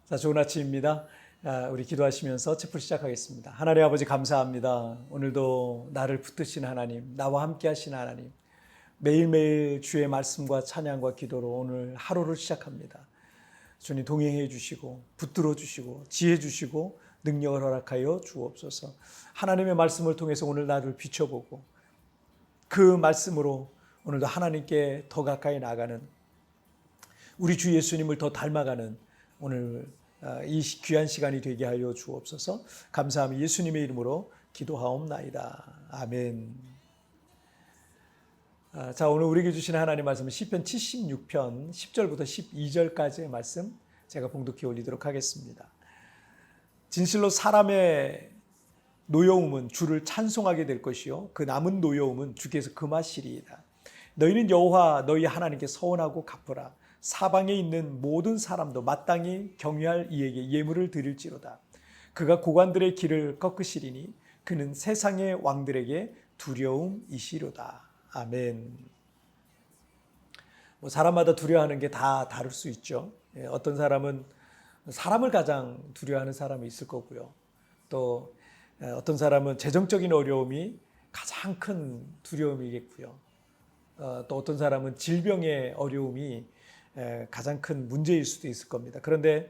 자, 좋은 아침입니다. 우리 기도하시면서 체풀 시작하겠습니다. 하나님 아버지 감사합니다. 오늘도 나를 붙드신 하나님, 나와 함께 하신 하나님, 매일매일 주의 말씀과 찬양과 기도로 오늘 하루를 시작합니다. 주님 동행해 주시고 붙들어 주시고 지혜 주시고 능력을 허락하여 주옵소서. 하나님의 말씀을 통해서 오늘 나를 비춰보고 그 말씀으로 오늘도 하나님께 더 가까이 나가는, 우리 주 예수님을 더 닮아가는 오늘 이 귀한 시간이 되게 하여 주옵소서. 감사하며 예수님의 이름으로 기도하옵나이다. 아멘. 자, 오늘 우리에게 주시는 하나님 말씀은 시편 76편 10절부터 12절까지의 말씀 제가 봉독해 올리도록 하겠습니다. 진실로 사람의 노여움은 주를 찬송하게 될 것이요 그 남은 노여움은 주께서 금하시리이다. 너희는 여호와 너희 하나님께 서원하고 갚으라. 사방에 있는 모든 사람도 마땅히 경외할 이에게 예물을 드릴지로다. 그가 고관들의 길을 꺾으시리니 그는 세상의 왕들에게 두려움이시로다. 아멘. 사람마다 두려워하는 게 다 다를 수 있죠. 어떤 사람은 사람을 가장 두려워하는 사람이 있을 거고요. 또 어떤 사람은 재정적인 어려움이 가장 큰 두려움이겠고요. 또 어떤 사람은 질병의 어려움이 가장 큰 문제일 수도 있을 겁니다. 그런데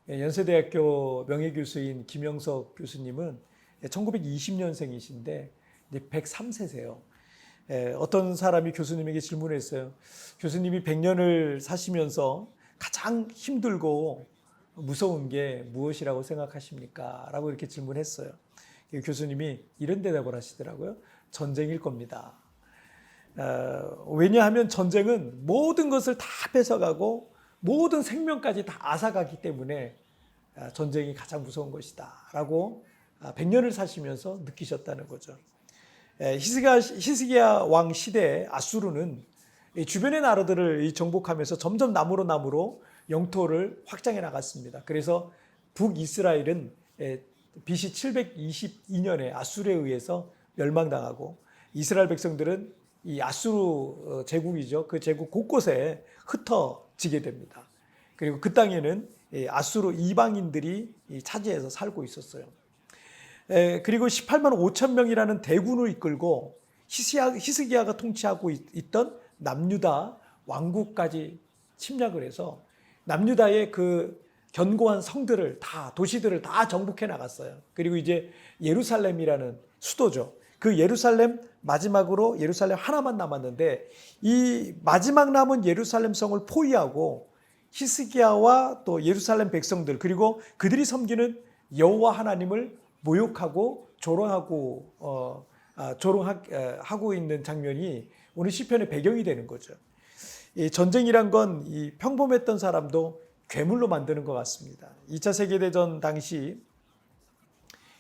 연세대학교 명예교수인 김영석 교수님은 1920년생이신데 103세세요. 어떤 사람이 교수님에게 질문했어요. 교수님이 100년을 사시면서 가장 힘들고 무서운 게 무엇이라고 생각하십니까? 라고 이렇게 질문했어요. 교수님이 이런 대답을 하시더라고요. 전쟁일 겁니다. 왜냐하면 전쟁은 모든 것을 다 뺏어가고 모든 생명까지 다 앗아가기 때문에 전쟁이 가장 무서운 것이다 라고 100년을 사시면서 느끼셨다는 거죠. 히스기야 왕 시대에 아수르는 주변의 나라들을 정복하면서 점점 남으로 영토를 확장해 나갔습니다. 그래서 북이스라엘은 BC 722년에 아수르에 의해서 멸망당하고 이스라엘 백성들은 이 아수르 제국이죠. 그 제국 곳곳에 흩어지게 됩니다. 그리고 그 땅에는 아수르 이방인들이 차지해서 살고 있었어요. 그리고 18만 5천 명이라는 대군을 이끌고 히스기야가 통치하고 있던 남유다 왕국까지 침략을 해서 남유다의 그 견고한 성들을 도시들을 다 정복해 나갔어요. 그리고 이제 예루살렘이라는 수도죠. 그 예루살렘 마지막으로 예루살렘 하나만 남았는데 이 마지막 남은 예루살렘 성을 포위하고 히스기야와 또 예루살렘 백성들 그리고 그들이 섬기는 여호와 하나님을 모욕하고 조롱하고 있는 장면이 오늘 시편의 배경이 되는 거죠. 이 전쟁이란 건 이 평범했던 사람도 괴물로 만드는 것 같습니다. 2차 세계대전 당시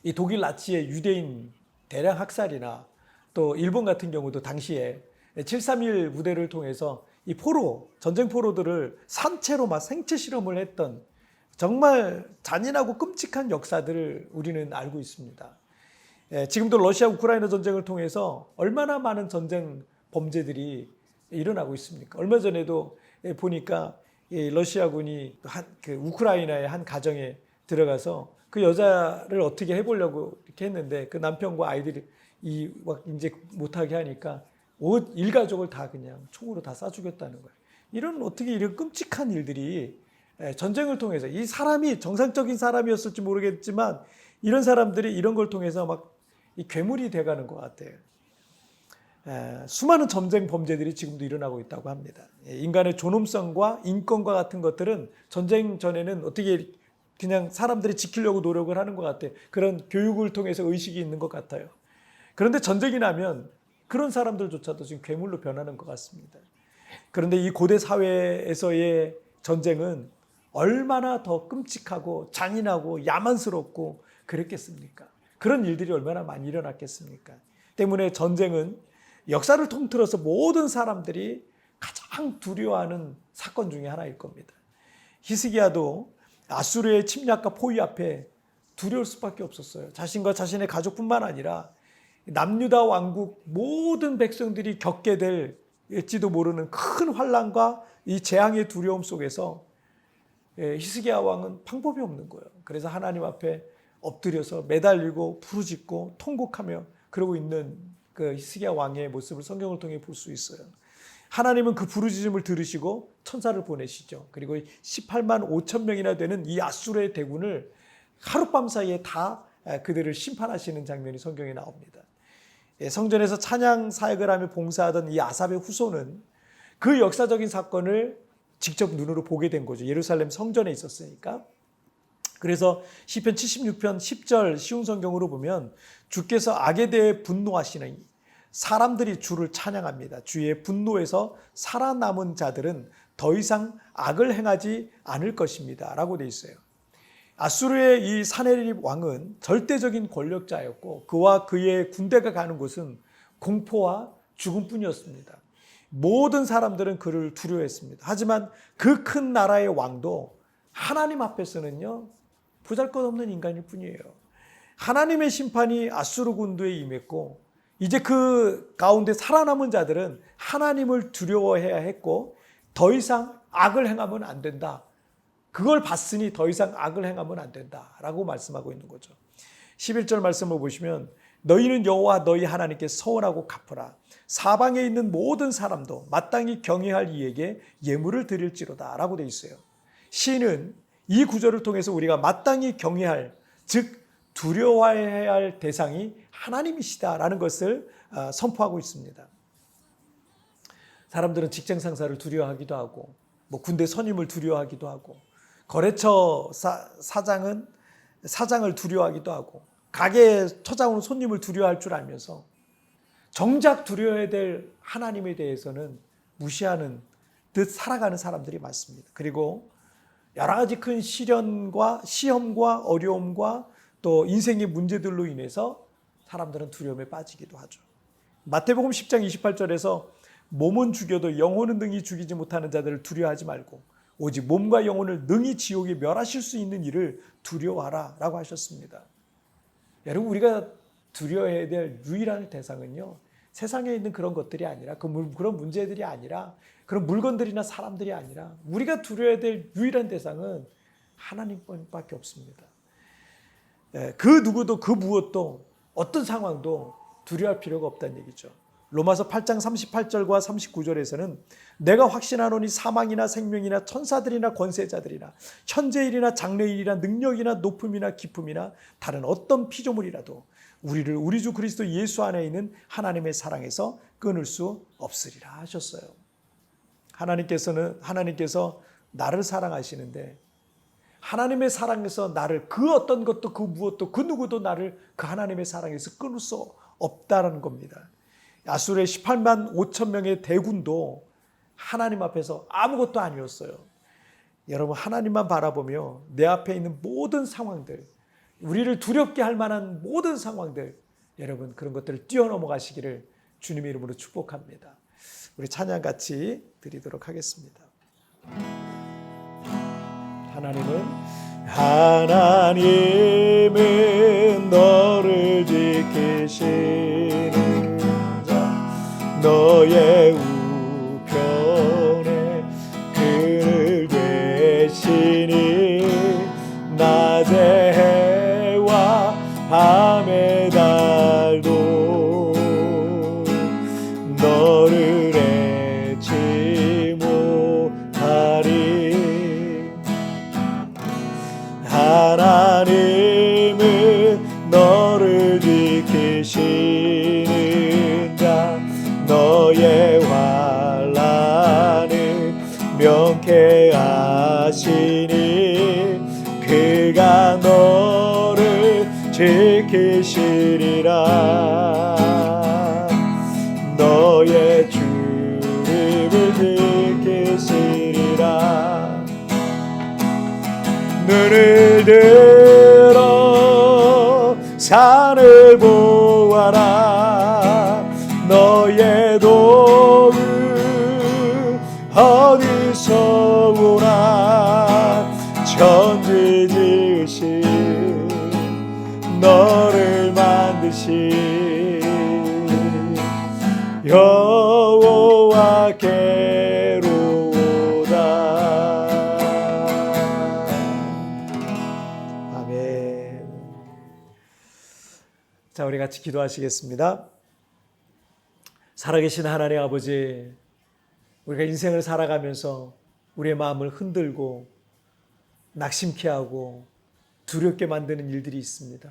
이 독일 나치의 유대인 대량 학살이나 또 일본 같은 경우도 당시에 731 부대를 통해서 이 전쟁 포로들을 산채로 막 생체 실험을 했던 정말 잔인하고 끔찍한 역사들을 우리는 알고 있습니다. 지금도 러시아 우크라이나 전쟁을 통해서 얼마나 많은 전쟁 범죄들이 일어나고 있습니까? 얼마 전에도 보니까 러시아군이 그 우크라이나의 한 가정에 들어가서 그 여자를 어떻게 해보려고 이렇게 했는데 그 남편과 아이들이 이제 못하게 하니까 일가족을 다 그냥 총으로 다 쏴 죽였다는 거예요. 어떻게 이런 끔찍한 일들이 전쟁을 통해서 이 사람이 정상적인 사람이었을지 모르겠지만 이런 사람들이 이런 걸 통해서 막 이 괴물이 돼가는 것 같아요. 수많은 전쟁 범죄들이 지금도 일어나고 있다고 합니다. 인간의 존엄성과 인권과 같은 것들은 전쟁 전에는 어떻게 그냥 사람들이 지키려고 노력을 하는 것 같아요. 그런 교육을 통해서 의식이 있는 것 같아요. 그런데 전쟁이 나면 그런 사람들조차도 지금 괴물로 변하는 것 같습니다. 그런데 이 고대 사회에서의 전쟁은 얼마나 더 끔찍하고 잔인하고 야만스럽고 그랬겠습니까? 그런 일들이 얼마나 많이 일어났겠습니까? 때문에 전쟁은 역사를 통틀어서 모든 사람들이 가장 두려워하는 사건 중에 하나일 겁니다. 히스기야도 아수르의 침략과 포위 앞에 두려울 수밖에 없었어요. 자신과 자신의 가족뿐만 아니라 남유다 왕국 모든 백성들이 겪게 될지도 모르는 큰 환난과 이 재앙의 두려움 속에서 히스기야 왕은 방법이 없는 거예요. 그래서 하나님 앞에 엎드려서 매달리고 부르짖고 통곡하며 그러고 있는 그 히스기야 왕의 모습을 성경을 통해 볼 수 있어요. 하나님은 그 부르짖음을 들으시고 천사를 보내시죠. 그리고 18만 5천 명이나 되는 이 아수르의 대군을 하룻밤 사이에 다 그들을 심판하시는 장면이 성경에 나옵니다. 성전에서 찬양 사역을 하며 봉사하던 이 아삽의 후손은 그 역사적인 사건을 직접 눈으로 보게 된 거죠. 예루살렘 성전에 있었으니까. 그래서 시편 76편 10절 쉬운 성경으로 보면 주께서 악에 대해 분노하시는 사람들이 주를 찬양합니다. 주의 분노에서 살아남은 자들은 더 이상 악을 행하지 않을 것입니다. 라고 되어 있어요. 아수르의 이 사네립 왕은 절대적인 권력자였고 그와 그의 군대가 가는 곳은 공포와 죽음뿐이었습니다. 모든 사람들은 그를 두려워했습니다. 하지만 그 큰 나라의 왕도 하나님 앞에서는요 보잘것없는 인간일 뿐이에요. 하나님의 심판이 아수르 군대에 임했고 이제 그 가운데 살아남은 자들은 하나님을 두려워해야 했고 더 이상 악을 행하면 안 된다. 그걸 봤으니 더 이상 악을 행하면 안 된다라고 말씀하고 있는 거죠. 11절 말씀을 보시면 너희는 여호와 너희 하나님께 서원하고 갚으라. 사방에 있는 모든 사람도 마땅히 경외할 이에게 예물을 드릴지로다 라고 되어 있어요. 시인은 이 구절을 통해서 우리가 마땅히 경외할, 즉 두려워해야 할 대상이 하나님이시다라는 것을 선포하고 있습니다. 사람들은 직장 상사를 두려워하기도 하고 군대 선임을 두려워하기도 하고 거래처 사장을 두려워하기도 하고 가게 찾아오는 손님을 두려워할 줄 알면서 정작 두려워해야 될 하나님에 대해서는 무시하는 듯 살아가는 사람들이 많습니다. 그리고 여러 가지 큰 시련과 시험과 어려움과 또 인생의 문제들로 인해서 사람들은 두려움에 빠지기도 하죠. 마태복음 10장 28절에서 몸은 죽여도 영혼은 능히 죽이지 못하는 자들을 두려워하지 말고 오직 몸과 영혼을 능히 지옥에 멸하실 수 있는 일을 두려워하라 라고 하셨습니다. 여러분 우리가 두려워해야 될 유일한 대상은요 세상에 있는 그런 것들이 아니라 그런 문제들이 아니라 그런 물건들이나 사람들이 아니라 우리가 두려워해야 될 유일한 대상은 하나님밖에 없습니다. 그 누구도 그 무엇도 어떤 상황도 두려워할 필요가 없다는 얘기죠. 로마서 8장 38절과 39절에서는 내가 확신하노니 사망이나 생명이나 천사들이나 권세자들이나 현재일이나 장래일이나 능력이나 높음이나 깊음이나 다른 어떤 피조물이라도 우리를 우리 주 그리스도 예수 안에 있는 하나님의 사랑에서 끊을 수 없으리라 하셨어요. 하나님께서 나를 사랑하시는데 하나님의 사랑에서 나를 그 어떤 것도 그 무엇도 그 누구도 나를 그 하나님의 사랑에서 끊을 수 없다는 겁니다. 아수르의 18만 5천 명의 대군도 하나님 앞에서 아무것도 아니었어요. 여러분 하나님만 바라보며 내 앞에 있는 모든 상황들 우리를 두렵게 할 만한 모든 상황들 여러분 그런 것들을 뛰어넘어가시기를 주님의 이름으로 축복합니다. 우리 찬양 같이 드리도록 하겠습니다. 하나님은 너를 지키시는 자 너의 우편에 그늘 되시니 낮에 해와 밤의 달도 너를 잊지 못하리. 하나님은 너를 지키시는 자 너의 환난을 명쾌하시니 그가 너를 지키시리라. 너의 주름을 지키시리라. 눈을 들어 산을 보아라. 너의 도움 어디서 오나. 천지 지으신 너를 만드신 여호와께로다. 아멘. 자, 우리 같이 기도하시겠습니다. 살아계신 하나님 아버지, 우리가 인생을 살아가면서 우리의 마음을 흔들고 낙심케 하고 두렵게 만드는 일들이 있습니다.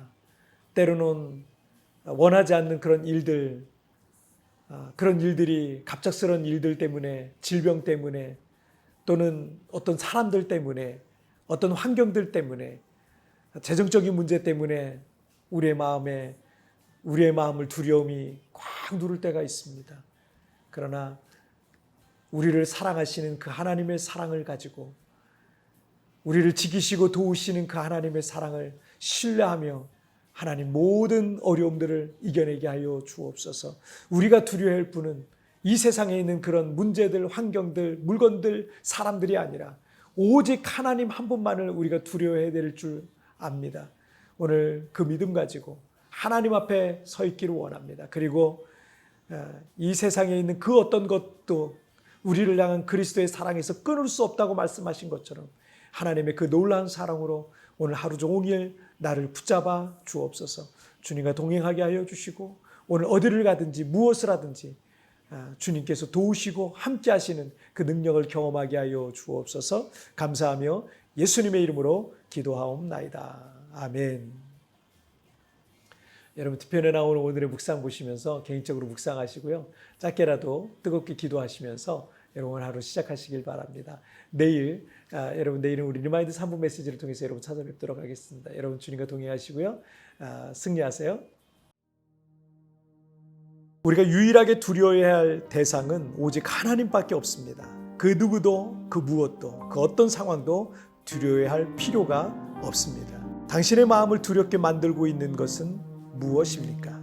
때로는 원하지 않는 그런 일들, 그런 일들이 갑작스러운 일들 때문에, 질병 때문에, 또는 어떤 사람들 때문에, 어떤 환경들 때문에, 재정적인 문제 때문에 우리의 마음을 두려움이 꽉 누를 때가 있습니다. 그러나 우리를 사랑하시는 그 하나님의 사랑을 가지고, 우리를 지키시고 도우시는 그 하나님의 사랑을 신뢰하며 하나님 모든 어려움들을 이겨내게 하여 주옵소서. 우리가 두려워할 분은 이 세상에 있는 그런 문제들, 환경들, 물건들, 사람들이 아니라 오직 하나님 한 분만을 우리가 두려워해야 될 줄 압니다. 오늘 그 믿음 가지고 하나님 앞에 서 있기를 원합니다. 그리고 이 세상에 있는 그 어떤 것도 우리를 향한 그리스도의 사랑에서 끊을 수 없다고 말씀하신 것처럼 하나님의 그 놀라운 사랑으로 오늘 하루 종일 나를 붙잡아 주옵소서. 주님과 동행하게 하여 주시고 오늘 어디를 가든지 무엇을 하든지 주님께서 도우시고 함께 하시는 그 능력을 경험하게 하여 주옵소서. 감사하며 예수님의 이름으로 기도하옵나이다. 아멘. 여러분 뒤편에 나오는 오늘의 묵상 보시면서 개인적으로 묵상하시고요. 짧게라도 뜨겁게 기도하시면서 여러분 하루 시작하시길 바랍니다. 여러분 내일은 우리 리마인드 3부 메시지를 통해서 여러분 찾아뵙도록 하겠습니다. 여러분 주님과 동행하시고요. 승리하세요. 우리가 유일하게 두려워해야 할 대상은 오직 하나님밖에 없습니다. 그 누구도 그 무엇도 그 어떤 상황도 두려워해야 할 필요가 없습니다. 당신의 마음을 두렵게 만들고 있는 것은 무엇입니까?